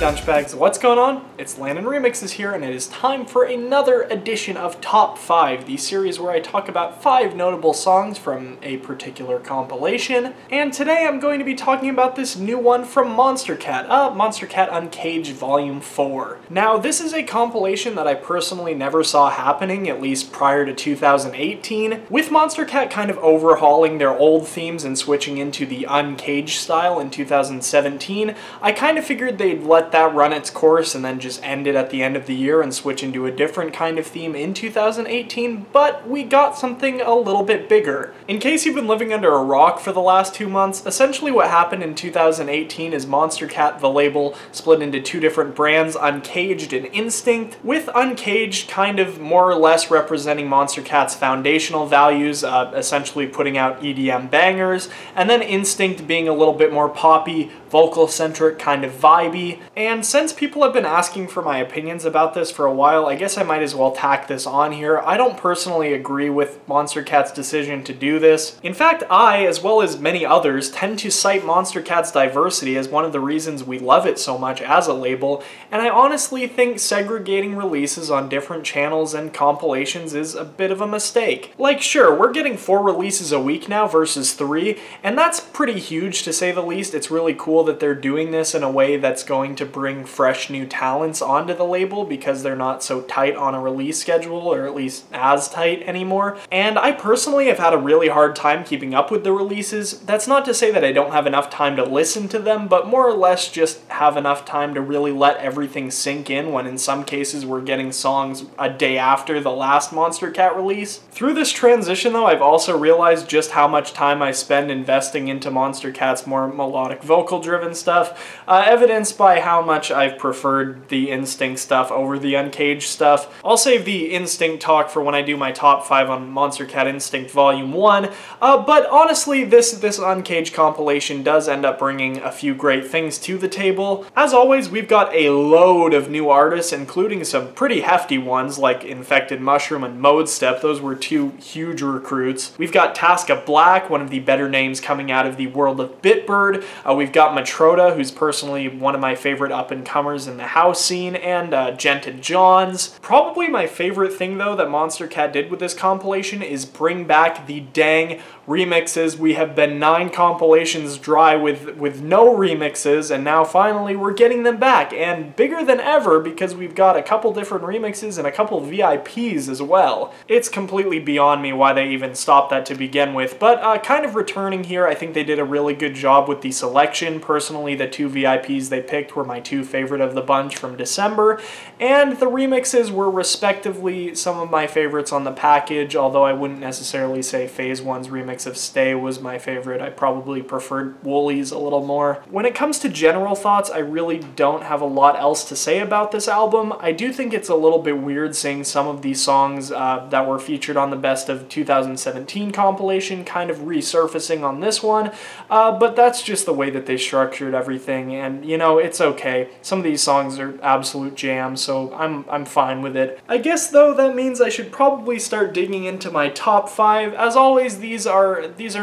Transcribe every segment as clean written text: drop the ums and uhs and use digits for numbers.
Gunchbags, what's going on? It's Landon Remixes here, and it is time for another edition of Top 5, the series where I talk about 5 notable songs from a particular compilation. And today I'm going to be talking about this new one from Monstercat, Monstercat Uncaged Volume 4. Now, this is a compilation that I personally never saw happening, at least prior to 2018, with Monstercat kind of overhauling their old themes and switching into the Uncaged style in 2017. I kind of figured they'd let that run its course and then just end it at the end of the year and switch into a different kind of theme in 2018, but we got something a little bit bigger. In case you've been living under a rock for the last 2 months, essentially what happened in 2018 is Monstercat, the label, split into 2 different brands, Uncaged and Instinct, with Uncaged kind of more or less representing Monstercat's foundational values, essentially putting out EDM bangers, and then Instinct being a little bit more poppy, vocal-centric, kind of vibey. And since people have been asking for my opinions about this for a while, I guess I might as well tack this on here. I don't personally agree with Monstercat's decision to do this. In fact, I, as well as many others, tend to cite Monstercat's diversity as one of the reasons we love it so much as a label, and I honestly think segregating releases on different channels and compilations is a bit of a mistake. Like, sure, we're getting 4 releases a week now versus 3, and that's pretty huge to say the least. It's really cool that they're doing this in a way that's going to bring fresh new talents onto the label because they're not so tight on a release schedule, or at least as tight anymore. And I personally have had a really hard time keeping up with the releases. That's not to say that I don't have enough time to listen to them, but more or less just have enough time to really let everything sink in, when in some cases we're getting songs a day after the last Monstercat release. Through this transition though, I've also realized just how much time I spend investing into Monstercat's more melodic vocal driven stuff, evidenced by how much I've preferred the Instinct stuff over the Uncaged stuff. I'll save the Instinct talk for when I do my top 5 on Monstercat Instinct Volume 1, but honestly this Uncaged compilation does end up bringing a few great things to the table. As always, we've got a load of new artists, including some pretty hefty ones like Infected Mushroom and Mode Step. Those were 2 huge recruits. We've got Tasca Black, one of the better names coming out of the world of Bitbird. We've got Matroda, who's personally one of my favorite up-and-comers in the house scene, and Gented Johns. Probably my favorite thing, though, that Monstercat did with this compilation is bring back the dang remixes. We have been 9 compilations dry with no remixes, and now finally we're getting them back, and bigger than ever because we've got a couple different remixes and a couple VIPs as well. It's completely beyond me why they even stopped that to begin with, but kind of returning here, I think they did a really good job with the selection. Personally, the 2 VIPs they picked were my 2 favorite of the bunch from December, and the remixes were respectively some of my favorites on the package, although I wouldn't necessarily say Phase 1's remix of Stay was my favorite. I probably preferred Woolly's a little more. When it comes to general thoughts, I really don't have a lot else to say about this album. I do think it's a little bit weird seeing some of these songs that were featured on the Best of 2017 compilation kind of resurfacing on this one, but that's just the way that they structured everything, and you know, it's okay. Some of these songs are absolute jams, so I'm fine with it. I guess though that means I should probably start digging into my top 5. As always, these are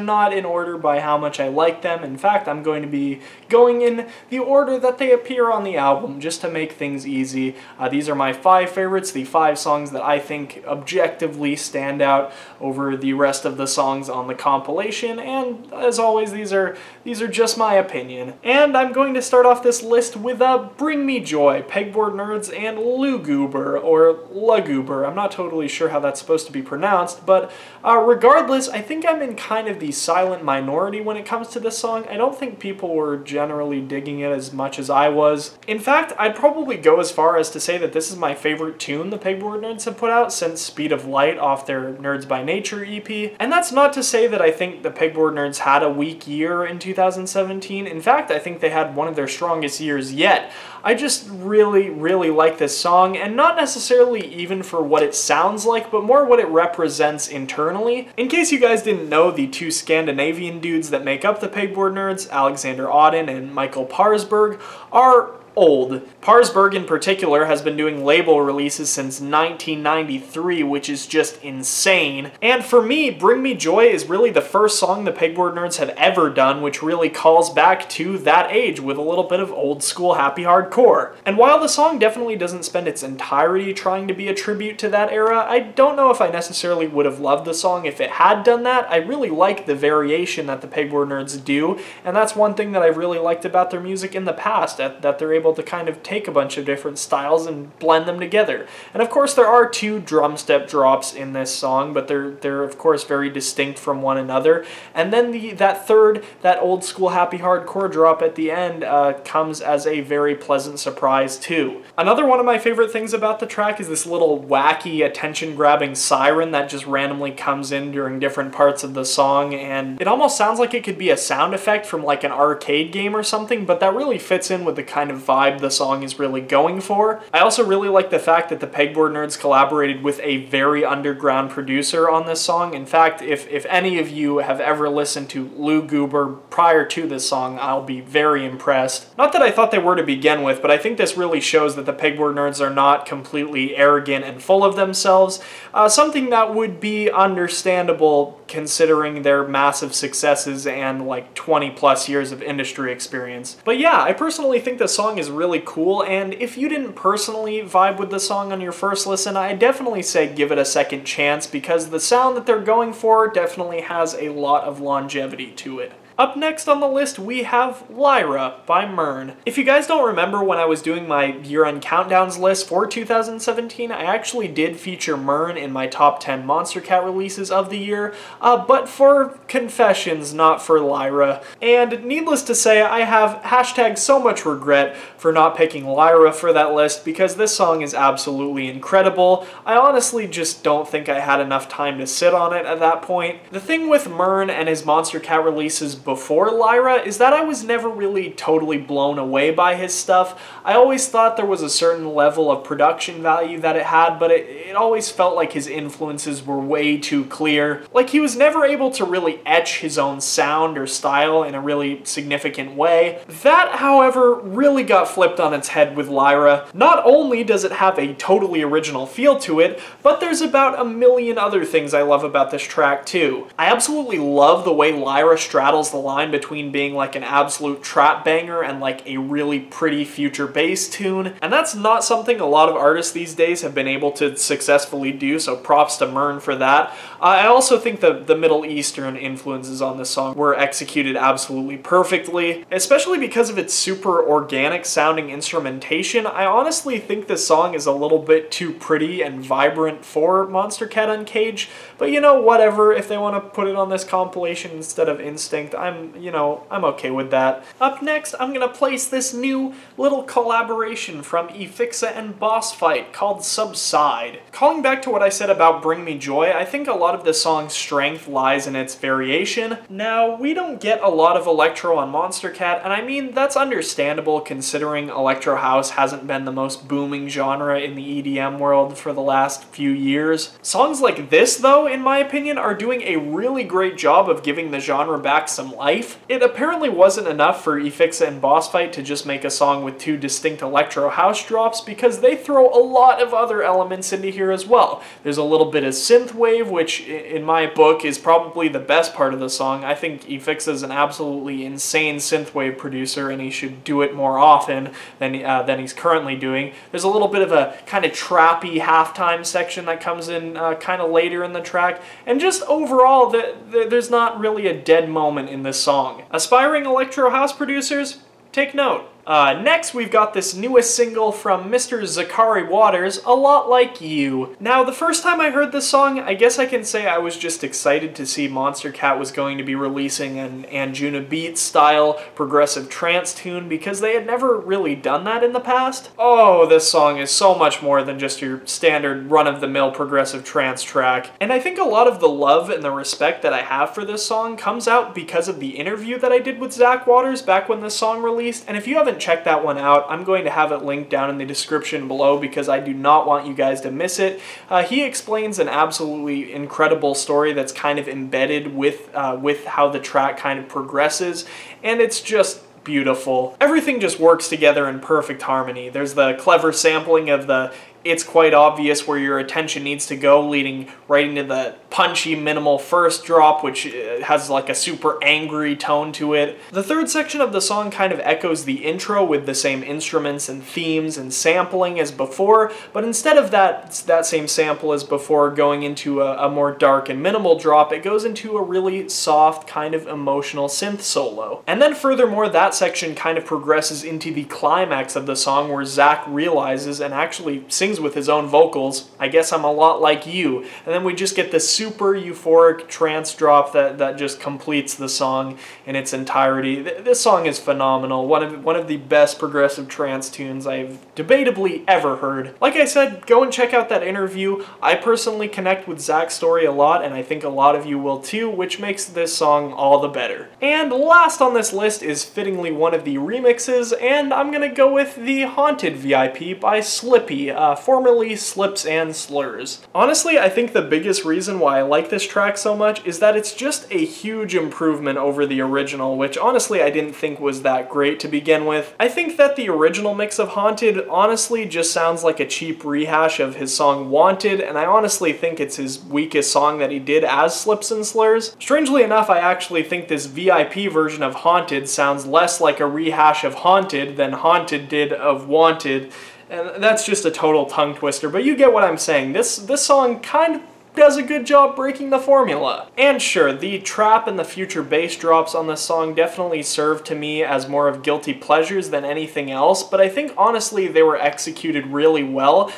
not in order by how much I like them. In fact, I'm going to be going in the order that they appear on the album, just to make things easy. These are my 5 favorites, the 5 songs that I think objectively stand out over the rest of the songs on the compilation, and as always, these are just my opinion. And I'm going to start off this list with Bring Me Joy, Pegboard Nerds, and Luguber, or Luguber. I'm not totally sure how that's supposed to be pronounced, but regardless, I think I'm in kind of the silent minority when it comes to this song. I don't think people were generally digging it as much as I was. In fact, I'd probably go as far as to say that this is my favorite tune the Pegboard Nerds have put out since Speed of Light off their Nerds by Nature EP. And that's not to say that I think the Pegboard Nerds had a weak year in 2017. In fact, I think they had one of their strongest years yet. I just really, really like this song, and not necessarily even for what it sounds like, but more what it represents internally. In case you guys didn't know, the 2 Scandinavian dudes that make up the Pegboard Nerds, Alexander Auden and Michael Parsberg, are old. Parsberg in particular has been doing label releases since 1993, which is just insane. And for me, Bring Me Joy is really the first song the Pegboard Nerds have ever done, which really calls back to that age with a little bit of old school happy hardcore. And while the song definitely doesn't spend its entirety trying to be a tribute to that era, I don't know if I necessarily would have loved the song if it had done that. I really like the variation that the Pegboard Nerds do, and that's one thing that I've really liked about their music in the past, that they're able to kind of take a bunch of different styles and blend them together. And of course there are two drum step drops in this song, but they're of course very distinct from one another. And then that old school happy hardcore drop at the end comes as a very pleasant surprise too. Another one of my favorite things about the track is this little wacky attention-grabbing siren that just randomly comes in during different parts of the song, and it almost sounds like it could be a sound effect from like an arcade game or something, but that really fits in with the kind of vibe the song is really going for. I also really like the fact that the Pegboard Nerds collaborated with a very underground producer on this song. In fact, if any of you have ever listened to Lou Goober prior to this song, I'll be very impressed. Not that I thought they were to begin with, but I think this really shows that the Pegboard Nerds are not completely arrogant and full of themselves, something that would be understandable considering their massive successes and like 20 plus years of industry experience. But yeah, I personally think the song is really cool, and if you didn't personally vibe with the song on your first listen, I definitely say give it a second chance, because the sound that they're going for definitely has a lot of longevity to it. Up next on the list, we have Lyra by Myrn. If you guys don't remember, when I was doing my year-end countdowns list for 2017, I actually did feature Myrn in my top 10 Monstercat releases of the year, but for confessions, not for Lyra. And needless to say, I have hashtag so much regret for not picking Lyra for that list, because this song is absolutely incredible. I honestly just don't think I had enough time to sit on it at that point. The thing with Myrn and his Monstercat releases before Lyra is that I was never really totally blown away by his stuff. I always thought there was a certain level of production value that it had, but it always felt like his influences were way too clear. Like he was never able to really etch his own sound or style in a really significant way. That, however, really got flipped on its head with Lyra. Not only does it have a totally original feel to it, but there's about a million other things I love about this track too. I absolutely love the way Lyra straddles the line between being like an absolute trap banger and like a really pretty future bass tune, and that's not something a lot of artists these days have been able to successfully do, so props to Myrn for that. I also think the Middle Eastern influences on this song were executed absolutely perfectly, especially because of its super organic sounding instrumentation. I honestly think this song is a little bit too pretty and vibrant for Monstercat Uncaged, but you know, whatever. If they want to put it on this compilation instead of Instinct, I'm okay with that. Up next, I'm gonna place this new little collaboration from Efixa and Bossfight called Subside. Calling back to what I said about Bring Me Joy, I think a lot of the song's strength lies in its variation. Now, we don't get a lot of electro on Monstercat, and I mean, that's understandable considering electro house hasn't been the most booming genre in the EDM world for the last few years. Songs like this, though, in my opinion, are doing a really great job of giving the genre back some life. It apparently wasn't enough for Efixa and Bossfight to just make a song with two distinct electro house drops, because they throw a lot of other elements into here as well. There's a little bit of synthwave, which in my book is probably the best part of the song. I think Efixa is an absolutely insane synthwave producer, and he should do it more often than he's currently doing. There's a little bit of a kind of trappy halftime section that comes in kind of later in the track, and just overall, there's not really a dead moment in this song. Aspiring electro house producers, take note. Next, we've got this newest single from Mr. Zakari Waters, A Lot Like You. Now, the first time I heard this song, I guess I can say I was just excited to see Monstercat was going to be releasing an Anjuna Beats style progressive trance tune, because they had never really done that in the past. Oh, this song is so much more than just your standard run-of-the-mill progressive trance track. And I think a lot of the love and the respect that I have for this song comes out because of the interview that I did with Zach Waters back when this song released, and if you haven't checked that one out, I'm going to have it linked down in the description below because I do not want you guys to miss it. He explains an absolutely incredible story that's kind of embedded with how the track kind of progresses, and it's just beautiful. Everything just works together in perfect harmony. There's the clever sampling of the "it's quite obvious where your attention needs to go," leading right into the punchy minimal first drop, which has like a super angry tone to it. The third section of the song kind of echoes the intro with the same instruments and themes and sampling as before, but instead of that same sample as before going into a more dark and minimal drop, it goes into a really soft kind of emotional synth solo. And then furthermore, that section kind of progresses into the climax of the song where Zach realizes and actually sings with his own vocals, "I guess I'm a lot like you," and then we just get this super euphoric trance drop that just completes the song in its entirety. This song is phenomenal, one of the best progressive trance tunes I've debatably ever heard. Like I said, go and check out that interview. I personally connect with Zach's story a lot, and I think a lot of you will too, which makes this song all the better. And last on this list is fittingly one of the remixes, and I'm gonna go with the Haunted VIP by Slippy, formerly Slips and Slurs. Honestly, I think the biggest reason why I like this track so much is that it's just a huge improvement over the original, which honestly I didn't think was that great to begin with. I think that the original mix of Haunted honestly just sounds like a cheap rehash of his song Wanted, and I honestly think it's his weakest song that he did as Slips and Slurs. Strangely enough, I actually think this VIP version of Haunted sounds less like a rehash of Haunted than Haunted did of Wanted. And that's just a total tongue twister, but you get what I'm saying. This song kind of does a good job breaking the formula. And sure, the trap and the future bass drops on this song definitely serve to me as more of guilty pleasures than anything else, but I think honestly they were executed really well.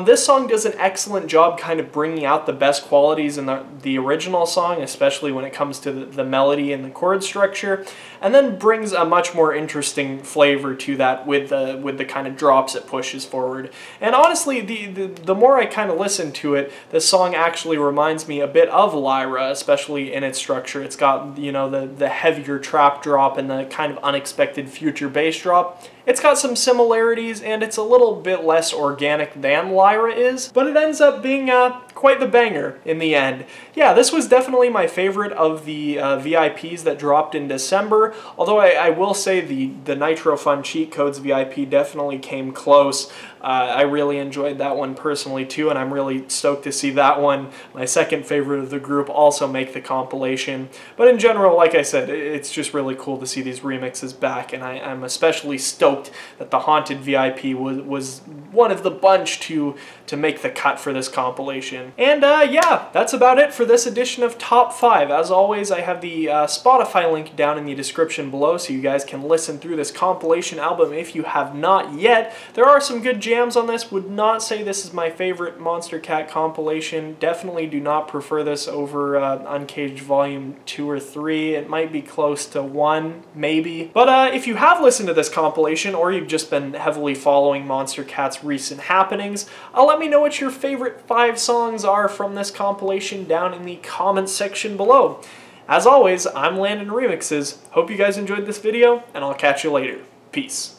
This song does an excellent job kind of bringing out the best qualities in the original song, especially when it comes to the melody and the chord structure, and then brings a much more interesting flavor to that with the kind of drops it pushes forward. And honestly, the more I kind of listen to it, the song actually reminds me a bit of Lyra, especially in its structure. It's got, you know, the heavier trap drop and the kind of unexpected future bass drop. It's got some similarities, and it's a little bit less organic than Lyra is, but it ends up being quite the banger in the end. Yeah, this was definitely my favorite of the VIPs that dropped in December, although I will say the Nitro Fun Cheat Codes VIP definitely came close. I really enjoyed that one personally too, and I'm really stoked to see that one, my second favorite of the group, also make the compilation. But in general, like I said, it's just really cool to see these remixes back, and I'm especially stoked that the Haunted VIP was one of the bunch to make the cut for this compilation. And yeah, that's about it for this edition of Top 5. As always, I have the Spotify link down in the description below so you guys can listen through this compilation album if you have not yet. There are some good jams on this. Would not say this is my favorite Monstercat compilation. Definitely do not prefer this over Uncaged Volume 2 or 3. It might be close to 1, maybe. But if you have listened to this compilation, or you've just been heavily following Monstercat's recent happenings, let me know what your favorite 5 songs are from this compilation down in the comments section below. As always, I'm Landon Remixes. Hope you guys enjoyed this video, and I'll catch you later. Peace.